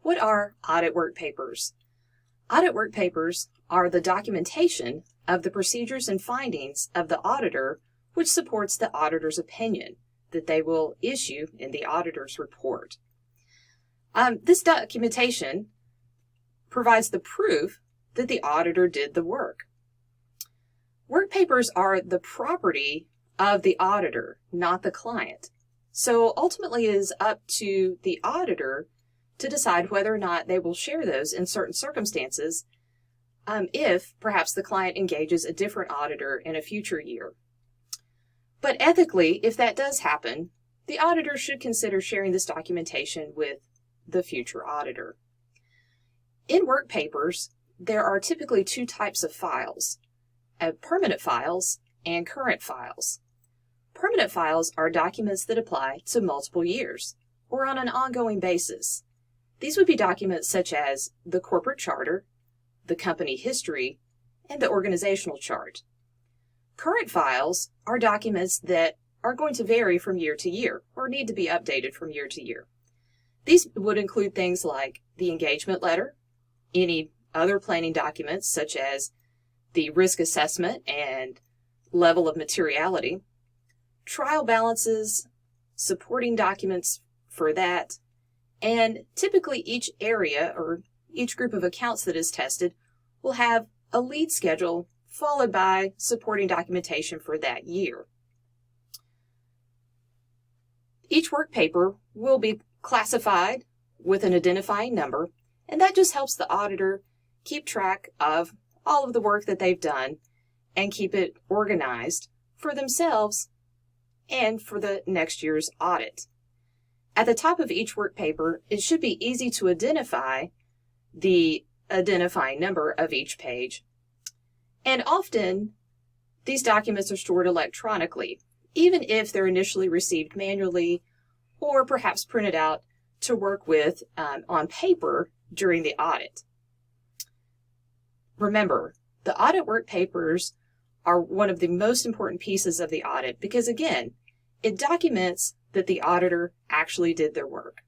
What are audit work papers? Audit work papers are the documentation of the procedures and findings of the auditor which supports the auditor's opinion that they will issue in the auditor's report. This documentation provides the proof that the auditor did the work. Work papers are the property of the auditor, not the client. So ultimately it is up to the auditor to decide whether or not they will share those in certain circumstances if perhaps the client engages a different auditor in a future year. But ethically, if that does happen, the auditor should consider sharing this documentation with the future auditor. In work papers, there are typically two types of files, permanent files and current files. Permanent files are documents that apply to multiple years or on an ongoing basis. These would be documents such as the corporate charter, the company history, and the organizational chart. Current files are documents that are going to vary from year to year or need to be updated from year to year. These would include things like the engagement letter, any other planning documents such as the risk assessment and level of materiality, trial balances, supporting documents for that, and typically each area or each group of accounts that is tested will have a lead schedule followed by supporting documentation for that year. Each work paper will be classified with an identifying number, and that just helps the auditor keep track of all of the work that they've done and keep it organized for themselves and for the next year's audit. At the top of each work paper, it should be easy to identify the identifying number of each page. And often, these documents are stored electronically, even if they're initially received manually or perhaps printed out to work with on paper during the audit. Remember, the audit work papers are one of the most important pieces of the audit because, again, it documents that the auditor actually did their work.